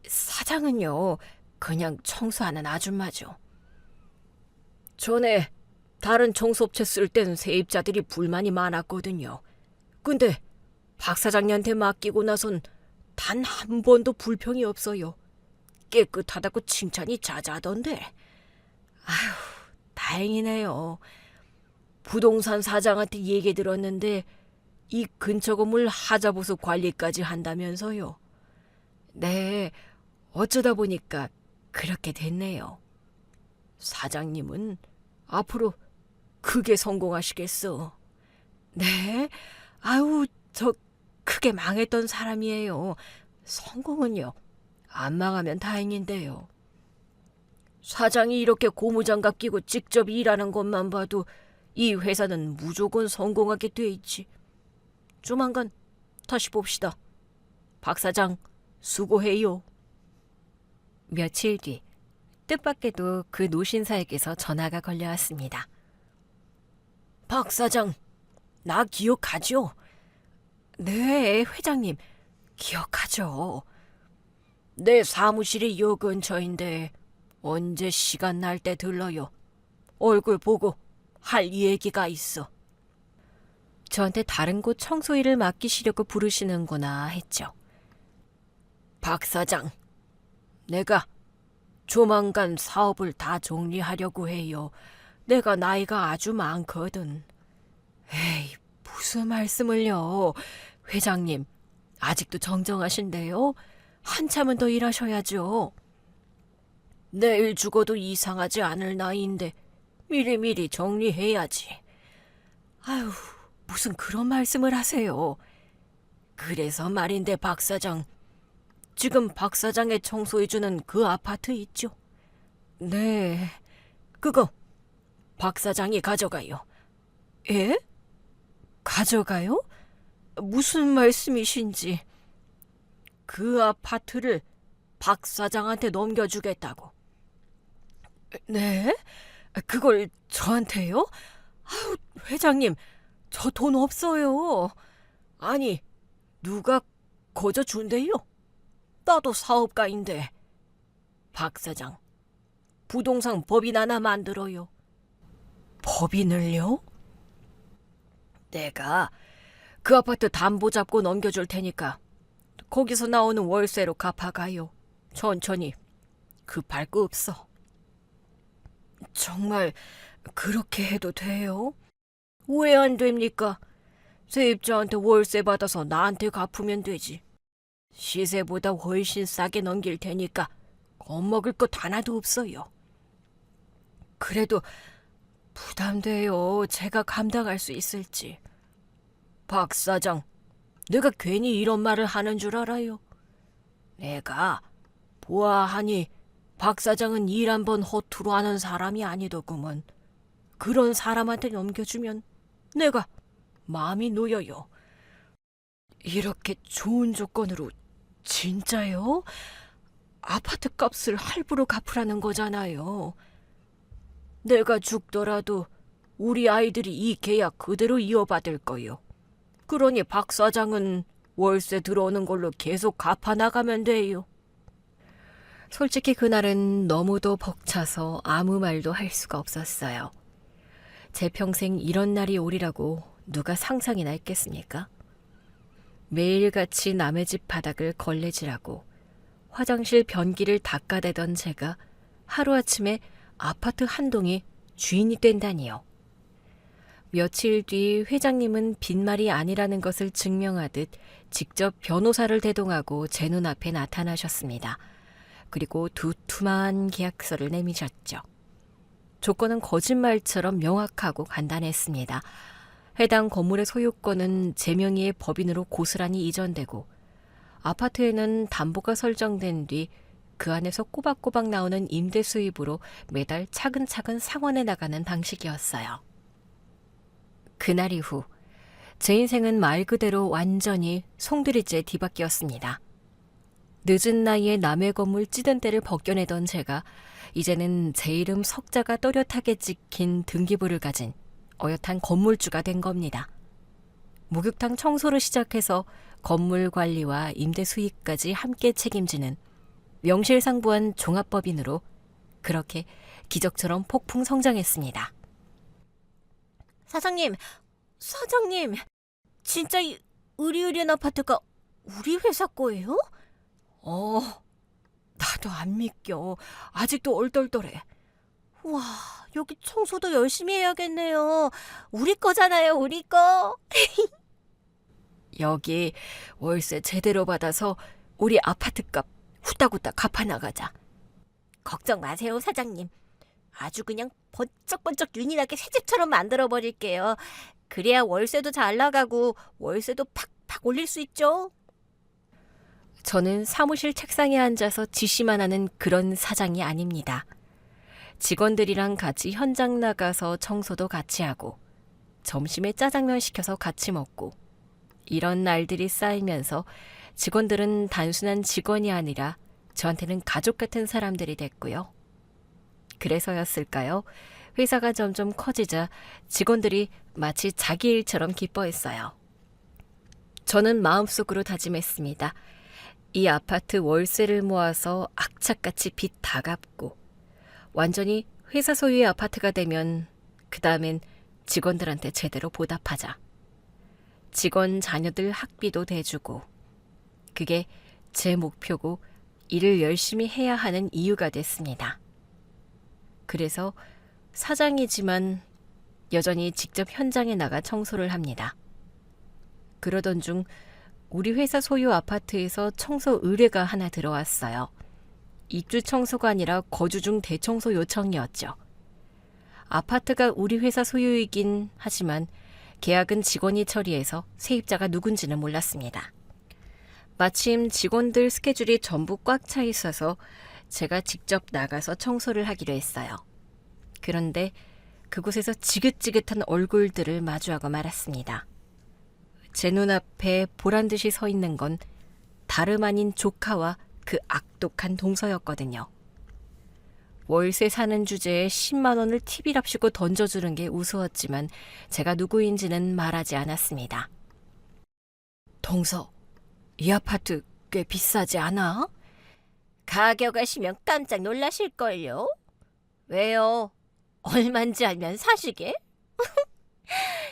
사장은요, 그냥 청소하는 아줌마죠. 전에 다른 청소업체 쓸 땐 세입자들이 불만이 많았거든요. 근데 박 사장님한테 맡기고 나선 단 한 번도 불평이 없어요. 깨끗하다고 칭찬이 자자하던데. 아휴, 다행이네요. 부동산 사장한테 얘기 들었는데 이 근처 건물 하자보수 관리까지 한다면서요. 네, 어쩌다 보니까 그렇게 됐네요. 사장님은 앞으로 크게 성공하시겠어. 네? 아유, 저 크게 망했던 사람이에요. 성공은요, 안 망하면 다행인데요. 사장이 이렇게 고무장갑 끼고 직접 일하는 것만 봐도 이 회사는 무조건 성공하게 돼 있지. 조만간 다시 봅시다. 박 사장, 수고해요. 며칠 뒤 뜻밖에도 그 노신사에게서 전화가 걸려왔습니다. 박 사장, 나 기억하죠? 네, 회장님. 기억하죠. 내 사무실이 요 근처인데 언제 시간 날 때 들러요. 얼굴 보고 할 얘기가 있어. 저한테 다른 곳 청소 일을 맡기시려고 부르시는구나 했죠. 박 사장, 내가 조만간 사업을 다 정리하려고 해요. 내가 나이가 아주 많거든. 에이, 무슨 말씀을요. 회장님, 아직도 정정하신데요? 한참은 더 일하셔야죠. 내일 죽어도 이상하지 않을 나이인데 미리미리 정리해야지. 아유, 무슨 그런 말씀을 하세요. 그래서 말인데 박 사장, 지금 박 사장의 청소해주는 그 아파트 있죠? 네. 그거 박 사장이 가져가요. 예? 가져가요? 무슨 말씀이신지. 그 아파트를 박 사장한테 넘겨주겠다고. 네? 그걸 저한테요? 아유, 회장님, 저 돈 없어요. 아니, 누가 거저 준대요? 나도 사업가인데. 박 사장, 부동산 법인 하나 만들어요. 법인을요? 내가 그 아파트 담보 잡고 넘겨줄 테니까 거기서 나오는 월세로 갚아가요. 천천히. 급할 거 없어. 정말 그렇게 해도 돼요? 왜 안 됩니까? 세입자한테 월세 받아서 나한테 갚으면 되지. 시세보다 훨씬 싸게 넘길 테니까 겁먹을 것 하나도 없어요. 그래도 부담돼요. 제가 감당할 수 있을지. 박 사장, 내가 괜히 이런 말을 하는 줄 알아요. 내가 보아하니 박 사장은 일 한 번 허투루 하는 사람이 아니더구먼. 그런 사람한테 넘겨주면 내가 마음이 놓여요. 이렇게 좋은 조건으로 진짜요? 아파트 값을 할부로 갚으라는 거잖아요. 내가 죽더라도 우리 아이들이 이 계약 그대로 이어받을 거요. 그러니 박 사장은 월세 들어오는 걸로 계속 갚아나가면 돼요. 솔직히 그날은 너무도 벅차서 아무 말도 할 수가 없었어요. 제 평생 이런 날이 오리라고 누가 상상이나 했겠습니까? 매일같이 남의 집 바닥을 걸레질하고 화장실 변기를 닦아대던 제가 하루아침에 아파트 한 동의 주인이 된다니요. 며칠 뒤 회장님은 빈말이 아니라는 것을 증명하듯 직접 변호사를 대동하고 제 눈앞에 나타나셨습니다. 그리고 두툼한 계약서를 내미셨죠. 조건은 거짓말처럼 명확하고 간단했습니다. 해당 건물의 소유권은 제 명의의 법인으로 고스란히 이전되고 아파트에는 담보가 설정된 뒤 그 안에서 꼬박꼬박 나오는 임대 수입으로 매달 차근차근 상환해 나가는 방식이었어요. 그날 이후 제 인생은 말 그대로 완전히 송두리째 뒤바뀌었습니다. 늦은 나이에 남의 건물 찌든 때를 벗겨내던 제가 이제는 제 이름 석자가 또렷하게 찍힌 등기부를 가진 어엿한 건물주가 된 겁니다. 목욕탕 청소를 시작해서 건물 관리와 임대 수익까지 함께 책임지는 명실상부한 종합법인으로 그렇게 기적처럼 폭풍 성장했습니다. 사장님, 진짜 이 으리으리한 아파트가 우리 회사 거예요? 나도 안 믿겨. 아직도 얼떨떨해. 와, 여기 청소도 열심히 해야겠네요. 우리 거잖아요, 우리 거. 여기 월세 제대로 받아서 우리 아파트값 후딱후딱 갚아나가자. 걱정 마세요, 사장님. 아주 그냥 번쩍번쩍 윤희나게 새집처럼 만들어버릴게요. 그래야 월세도 잘 나가고 월세도 팍팍 올릴 수 있죠. 저는 사무실 책상에 앉아서 지시만 하는 그런 사장이 아닙니다. 직원들이랑 같이 현장 나가서 청소도 같이 하고 점심에 짜장면 시켜서 같이 먹고 이런 날들이 쌓이면서 직원들은 단순한 직원이 아니라 저한테는 가족 같은 사람들이 됐고요. 그래서였을까요? 회사가 점점 커지자 직원들이 마치 자기 일처럼 기뻐했어요. 저는 마음속으로 다짐했습니다. 이 아파트 월세를 모아서 악착같이 빚 다 갚고 완전히 회사 소유의 아파트가 되면 그 다음엔 직원들한테 제대로 보답하자. 직원 자녀들 학비도 대주고 그게 제 목표고 일을 열심히 해야 하는 이유가 됐습니다. 그래서 사장이지만 여전히 직접 현장에 나가 청소를 합니다. 그러던 중 우리 회사 소유 아파트에서 청소 의뢰가 하나 들어왔어요. 입주 청소가 아니라 거주 중 대청소 요청이었죠. 아파트가 우리 회사 소유이긴 하지만 계약은 직원이 처리해서 세입자가 누군지는 몰랐습니다. 마침 직원들 스케줄이 전부 꽉 차 있어서 제가 직접 나가서 청소를 하기로 했어요. 그런데 그곳에서 지긋지긋한 얼굴들을 마주하고 말았습니다. 제 눈앞에 보란듯이 서 있는 건 다름 아닌 조카와 그 악독한 동서였거든요. 월세 사는 주제에 10만 원을 팁이랍시고 던져주는 게 우스웠지만 제가 누구인지는 말하지 않았습니다. 동서, 이 아파트 꽤 비싸지 않아? 가격 아시면 깜짝 놀라실걸요? 왜요? 얼만지 알면 사시게?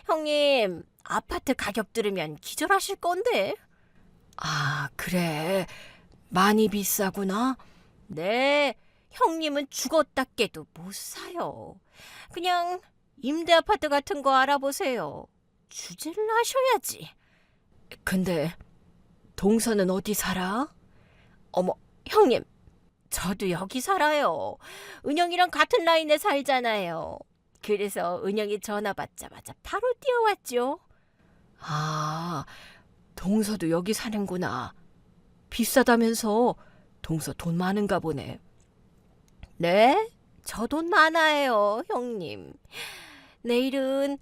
형님, 아파트 가격 들으면 기절하실 건데. 아, 그래. 많이 비싸구나. 네, 형님은 죽었다 깨도 못 사요. 그냥 임대 아파트 같은 거 알아보세요. 주제를 하셔야지. 근데 동서는 어디 살아? 어머, 형님, 저도 여기 살아요. 은영이랑 같은 라인에 살잖아요. 그래서 은영이 전화 받자마자 바로 뛰어왔죠. 아, 동서도 여기 사는구나. 비싸다면서 동서 돈 많은가 보네. 네? 저 돈 많아요, 형님. 내일은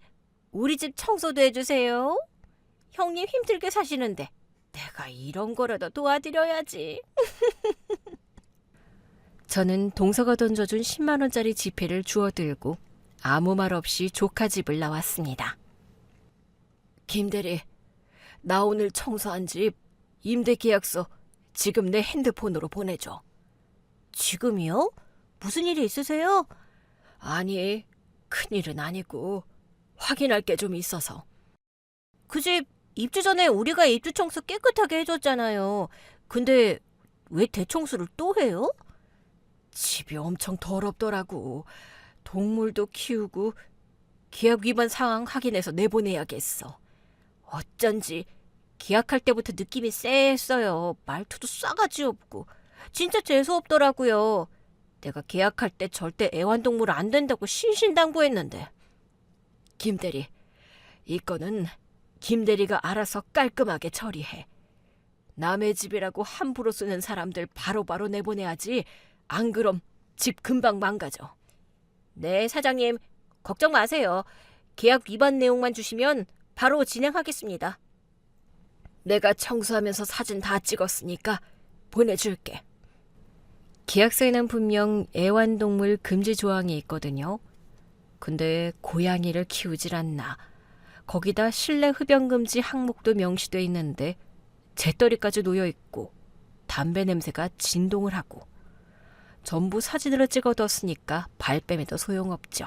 우리 집 청소도 해주세요. 형님 힘들게 사시는데 내가 이런 거라도 도와드려야지. 저는 동서가 던져준 10만 원짜리 지폐를 주워들고 아무 말 없이 조카 집을 나왔습니다. 김대리, 나 오늘 청소한 집 임대 계약서 지금 내 핸드폰으로 보내줘. 지금이요? 무슨 일이 있으세요? 아니, 큰일은 아니고 확인할 게 좀 있어서. 그 집 입주 전에 우리가 입주 청소 깨끗하게 해줬잖아요. 근데 왜 대청소를 또 해요? 집이 엄청 더럽더라고. 동물도 키우고 계약 위반 상황 확인해서 내보내야겠어. 어쩐지 계약할 때부터 느낌이 쎄했어요. 말투도 싸가지 없고. 진짜 재수없더라고요. 내가 계약할 때 절대 애완동물 안 된다고 신신당부했는데. 김대리, 이 건은 김대리가 알아서 깔끔하게 처리해. 남의 집이라고 함부로 쓰는 사람들 바로바로 내보내야지. 안 그럼 집 금방 망가져. 네, 사장님. 걱정 마세요. 계약 위반 내용만 주시면 바로 진행하겠습니다. 내가 청소하면서 사진 다 찍었으니까 보내줄게. 계약서에는 분명 애완동물 금지 조항이 있거든요. 근데 고양이를 키우질 않나. 거기다 실내 흡연 금지 항목도 명시돼 있는데 재떨이까지 놓여 있고 담배 냄새가 진동을 하고 전부 사진으로 찍어뒀으니까 발뺌에도 소용없죠.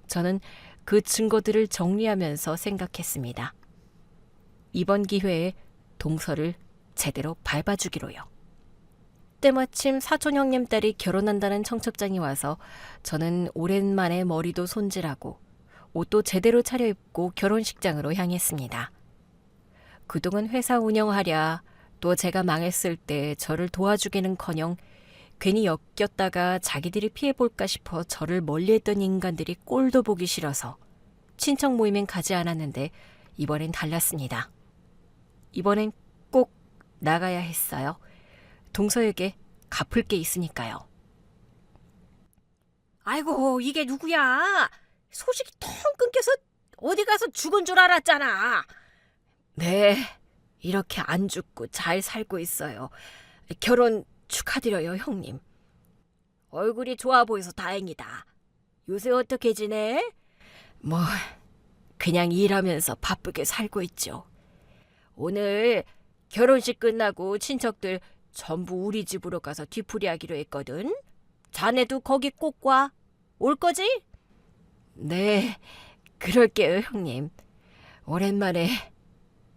저는 그 증거들을 정리하면서 생각했습니다. 이번 기회에 동서를 제대로 밟아주기로요. 때마침 사촌 형님 딸이 결혼한다는 청첩장이 와서 저는 오랜만에 머리도 손질하고 옷도 제대로 차려입고 결혼식장으로 향했습니다. 그동안 회사 운영하랴 또 제가 망했을 때 저를 도와주기는커녕 괜히 엮였다가 자기들이 피해볼까 싶어 저를 멀리했던 인간들이 꼴도 보기 싫어서 친척 모임엔 가지 않았는데 이번엔 달랐습니다. 이번엔 꼭 나가야 했어요. 동서에게 갚을 게 있으니까요. 아이고, 이게 누구야? 소식이 텅 끊겨서 어디 가서 죽은 줄 알았잖아. 네, 이렇게 안 죽고 잘 살고 있어요. 결혼 축하드려요, 형님. 얼굴이 좋아 보여서 다행이다. 요새 어떻게 지내? 뭐, 그냥 일하면서 바쁘게 살고 있죠. 오늘 결혼식 끝나고 친척들 전부 우리 집으로 가서 뒤풀이하기로 했거든. 자네도 거기 꼭 와. 올 거지? 네, 그럴게요, 형님. 오랜만에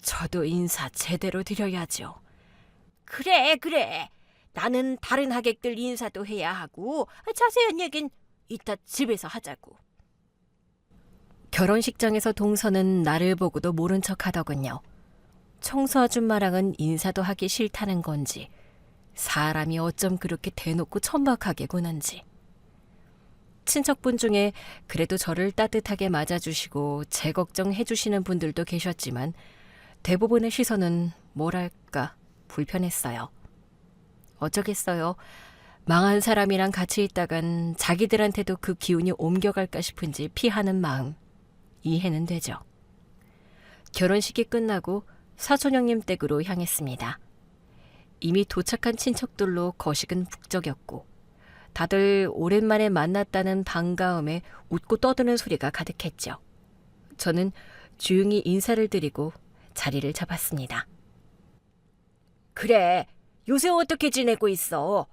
저도 인사 제대로 드려야죠. 그래. 나는 다른 하객들 인사도 해야 하고 자세한 얘긴 이따 집에서 하자고. 결혼식장에서 동서는 나를 보고도 모른 척 하더군요. 청소 아줌마랑은 인사도 하기 싫다는 건지, 사람이 어쩜 그렇게 대놓고 천박하게 구는지. 친척분 중에 그래도 저를 따뜻하게 맞아주시고 제 걱정해주시는 분들도 계셨지만 대부분의 시선은 뭐랄까 불편했어요. 어쩌겠어요. 망한 사람이랑 같이 있다간 자기들한테도 그 기운이 옮겨갈까 싶은지 피하는 마음 이해는 되죠. 결혼식이 끝나고 사촌형님 댁으로 향했습니다. 이미 도착한 친척들로 거식은 북적였고 다들 오랜만에 만났다는 반가움에 웃고 떠드는 소리가 가득했죠. 저는 조용히 인사를 드리고 자리를 잡았습니다. 그래, 요새 어떻게 지내고 있어?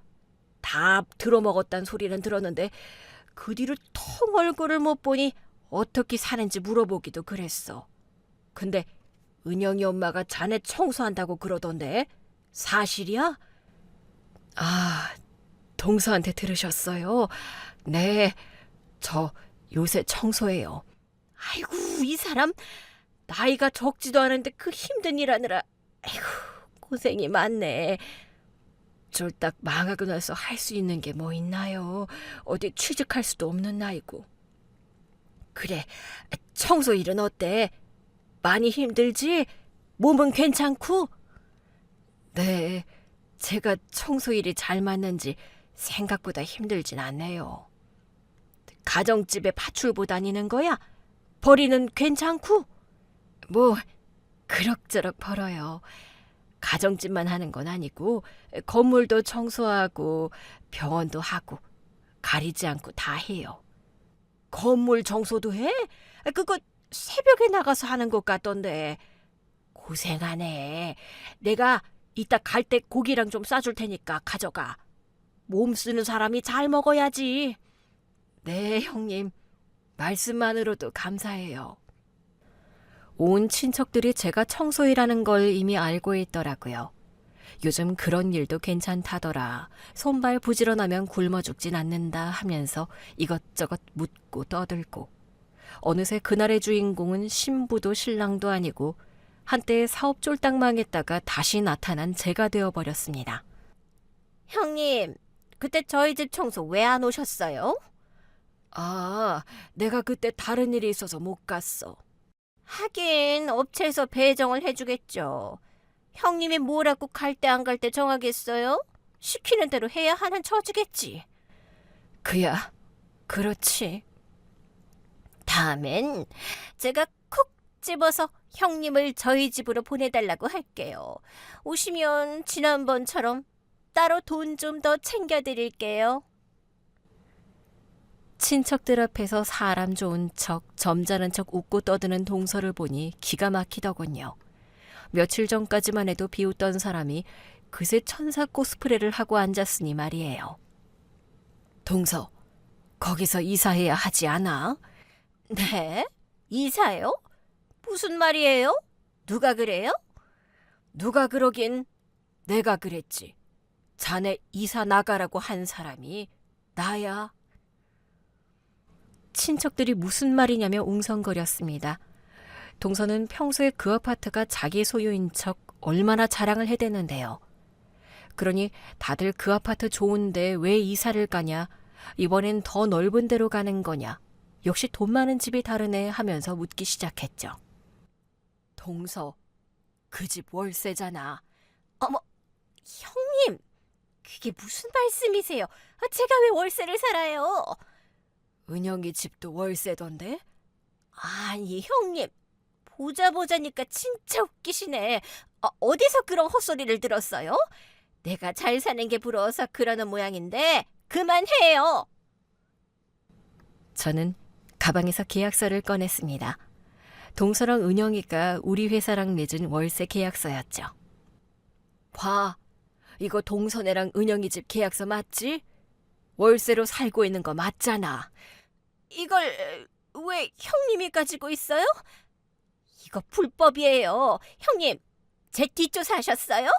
다 들어먹었단 소리는 들었는데 그 뒤로 통 얼굴을 못 보니 어떻게 사는지 물어보기도 그랬어. 근데 은영이 엄마가 자네 청소한다고 그러던데 사실이야? 아, 동서한테 들으셨어요? 네, 저 요새 청소해요. 아이고, 이 사람 나이가 적지도 않은데 그 힘든 일 하느라 아이고 고생이 많네. 쫄딱 망하고 나서 할 수 있는 게 뭐 있나요? 어디 취직할 수도 없는 나이고. 그래, 청소 일은 어때? 많이 힘들지? 몸은 괜찮고? 네, 제가 청소 일이 잘 맞는지 생각보다 힘들진 않네요. 가정집에 밧줄 다니는 거야? 벌이는 괜찮고? 뭐 그럭저럭 벌어요. 가정집만 하는 건 아니고 건물도 청소하고 병원도 하고 가리지 않고 다 해요. 건물 청소도 해? 그거 새벽에 나가서 하는 것 같던데. 고생하네. 내가 이따 갈 때 고기랑 좀 싸줄 테니까 가져가. 몸 쓰는 사람이 잘 먹어야지. 네, 형님. 말씀만으로도 감사해요. 온 친척들이 제가 청소일하는 걸 이미 알고 있더라고요. 요즘 그런 일도 괜찮다더라. 손발 부지런하면 굶어 죽진 않는다 하면서 이것저것 묻고 떠들고. 어느새 그날의 주인공은 신부도 신랑도 아니고 한때 사업 쫄딱 망했다가 다시 나타난 제가 되어버렸습니다. 형님, 그때 저희 집 청소 왜 안 오셨어요? 아, 내가 그때 다른 일이 있어서 못 갔어. 하긴 업체에서 배정을 해주겠죠. 형님이 뭐라고 갈 때 안 갈 때 정하겠어요? 시키는 대로 해야 하는 처지겠지. 그야, 그렇지. 다음엔 제가 콕 집어서 형님을 저희 집으로 보내달라고 할게요. 오시면 지난번처럼 따로 돈 좀 더 챙겨드릴게요. 친척들 앞에서 사람 좋은 척, 점잖은 척 웃고 떠드는 동서를 보니 기가 막히더군요. 며칠 전까지만 해도 비웃던 사람이 그새 천사 코스프레를 하고 앉았으니 말이에요. 동서, 거기서 이사해야 하지 않아? 네? 이사요? 무슨 말이에요? 누가 그래요? 누가 그러긴 내가 그랬지. 자네 이사 나가라고 한 사람이 나야. 친척들이 무슨 말이냐며 웅성거렸습니다. 동서는 평소에 그 아파트가 자기 소유인 척 얼마나 자랑을 해댔는데요. 그러니 다들 그 아파트 좋은데 왜 이사를 가냐, 이번엔 더 넓은 데로 가는 거냐, 역시 돈 많은 집이 다르네 하면서 묻기 시작했죠. 동서, 그 집 월세잖아. 어머, 형님, 그게 무슨 말씀이세요? 제가 왜 월세를 살아요? 은영이 집도 월세던데? 아니, 형님, 보자니까 진짜 웃기시네. 어디서 그런 헛소리를 들었어요? 내가 잘 사는 게 부러워서 그러는 모양인데 그만해요. 저는 가방에서 계약서를 꺼냈습니다. 동서랑 은영이가 우리 회사랑 맺은 월세 계약서였죠. 봐, 이거 동서네랑 은영이 집 계약서 맞지? 월세로 살고 있는 거 맞잖아. 이걸 왜 형님이 가지고 있어요? 이거 불법이에요. 형님, 제 뒷조사 하셨어요?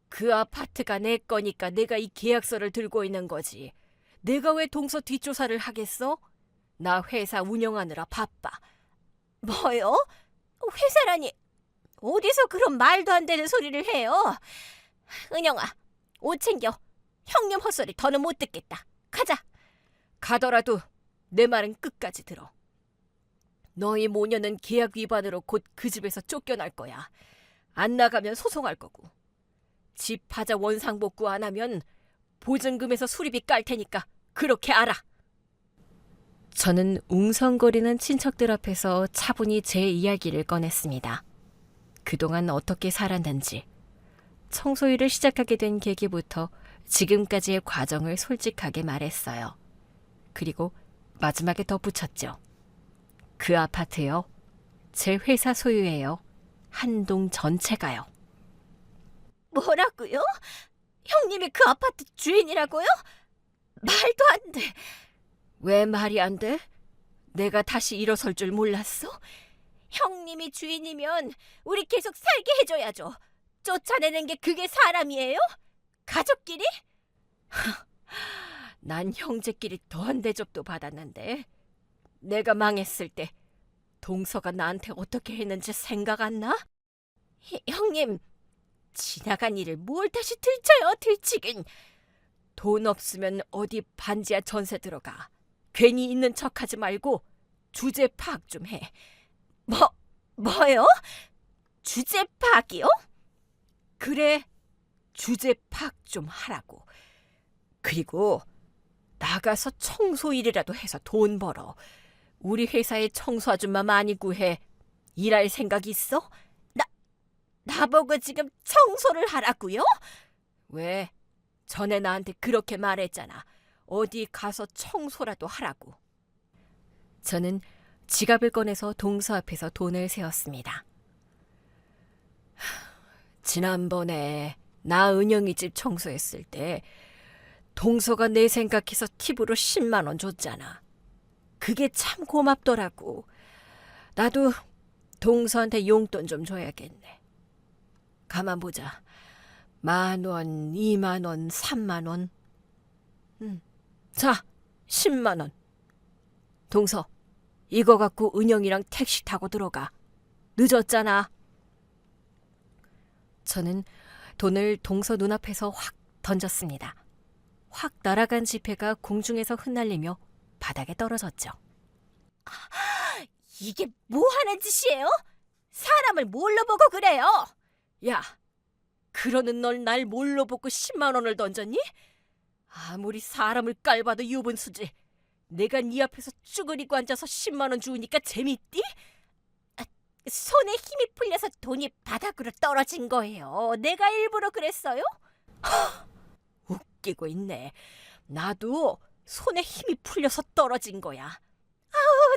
그 아파트가 내 거니까 내가 이 계약서를 들고 있는 거지. 내가 왜 동서 뒷조사를 하겠어? 나 회사 운영하느라 바빠. 뭐요? 회사라니 어디서 그런 말도 안 되는 소리를 해요? 은영아, 옷 챙겨. 형님 헛소리 더는 못 듣겠다. 가자. 가더라도 내 말은 끝까지 들어. 너희 모녀는 계약 위반으로 곧 그 집에서 쫓겨날 거야. 안 나가면 소송할 거고. 집 하자 원상복구 안 하면 보증금에서 수리비 깔 테니까 그렇게 알아. 저는 웅성거리는 친척들 앞에서 차분히 제 이야기를 꺼냈습니다. 그동안 어떻게 살았는지, 청소일을 시작하게 된 계기부터 지금까지의 과정을 솔직하게 말했어요. 그리고 마지막에 덧붙였죠. 그 아파트요. 제 회사 소유예요. 한 동 전체가요. 뭐라고요? 형님이 그 아파트 주인이라고요? 말도 안 돼. 왜 말이 안 돼? 내가 다시 일어설 줄 몰랐어? 형님이 주인이면 우리 계속 살게 해줘야죠. 쫓아내는 게 그게 사람이에요? 가족끼리? 난 형제끼리 더한 대접도 받았는데 내가 망했을 때 동서가 나한테 어떻게 했는지 생각 안 나? 형님, 지나간 일을 뭘 다시 들춰요, 들치긴. 돈 없으면 어디 반지하 전세 들어가. 괜히 있는 척하지 말고 주제 파악 좀 해. 뭐요? 주제 파악이요? 그래, 주제 파악 좀 하라고. 그리고 나가서 청소 일이라도 해서 돈 벌어. 우리 회사에 청소 아줌마 많이 구해. 일할 생각 있어? 나보고 지금 청소를 하라고요? 왜? 전에 나한테 그렇게 말했잖아. 어디 가서 청소라도 하라고. 저는 지갑을 꺼내서 동서 앞에서 돈을 세었습니다. 지난번에 나 은영이 집 청소했을 때 동서가 내 생각해서 팁으로 10만 원 줬잖아. 그게 참 고맙더라고. 나도 동서한테 용돈 좀 줘야겠네. 가만 보자. 10,000원, 20,000원, 30,000원. 자, 10만 원. 동서, 이거 갖고 은영이랑 택시 타고 들어가. 늦었잖아. 저는 돈을 동서 눈앞에서 확 던졌습니다. 확 날아간 지폐가 공중에서 흩날리며 바닥에 떨어졌죠. 이게 뭐 하는 짓이에요? 사람을 뭘로 보고 그래요? 야, 그러는 널 날 뭘로 보고 10만 원을 던졌니? 아무리 사람을 깔봐도 유분수지. 내가 네 앞에서 쭈그리고 앉아서 10만 원 주우니까 재밌디? 손에 힘이 풀려서 돈이 바닥으로 떨어진 거예요. 내가 일부러 그랬어요? 웃기고 있네. 나도 손에 힘이 풀려서 떨어진 거야.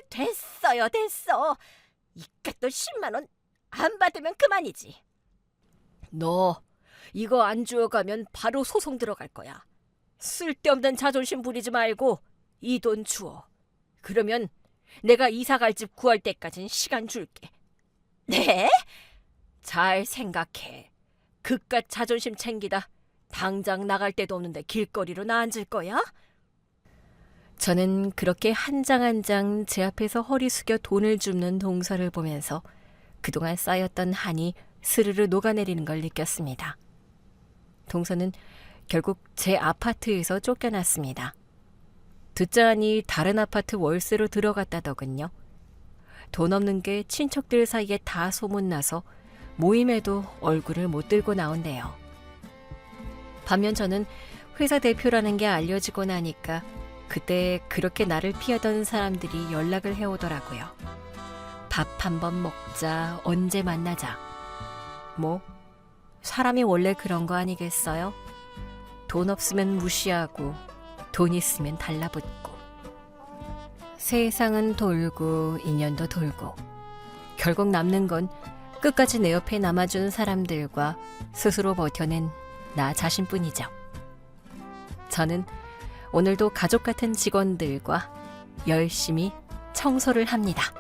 됐어요, 됐어. 이깟 돈 10만 원 안 받으면 그만이지. 너 이거 안 주워가면 바로 소송 들어갈 거야. 쓸데없는 자존심 부리지 말고 이 돈 주워. 그러면 내가 이사 갈 집 구할 때까진 시간 줄게. 네? 잘 생각해. 그깟 자존심 챙기다 당장 나갈 데도 없는데 길거리로 나 앉을 거야? 저는 그렇게 한 장 한 장 제 앞에서 허리 숙여 돈을 줍는 동서를 보면서 그동안 쌓였던 한이 스르르 녹아내리는 걸 느꼈습니다. 동서는 결국 제 아파트에서 쫓겨났습니다. 듣자 하니 다른 아파트 월세로 들어갔다더군요. 돈 없는 게 친척들 사이에 다 소문나서 모임에도 얼굴을 못 들고 나온대요. 반면 저는 회사 대표라는 게 알려지고 나니까 그때 그렇게 나를 피하던 사람들이 연락을 해오더라고요. 밥 한 번 먹자, 언제 만나자. 뭐, 사람이 원래 그런 거 아니겠어요? 돈 없으면 무시하고, 돈 있으면 달라붙고. 세상은 돌고, 인연도 돌고. 결국 남는 건 끝까지 내 옆에 남아준 사람들과 스스로 버텨낸 나 자신뿐이죠. 저는 오늘도 가족 같은 직원들과 열심히 청소를 합니다.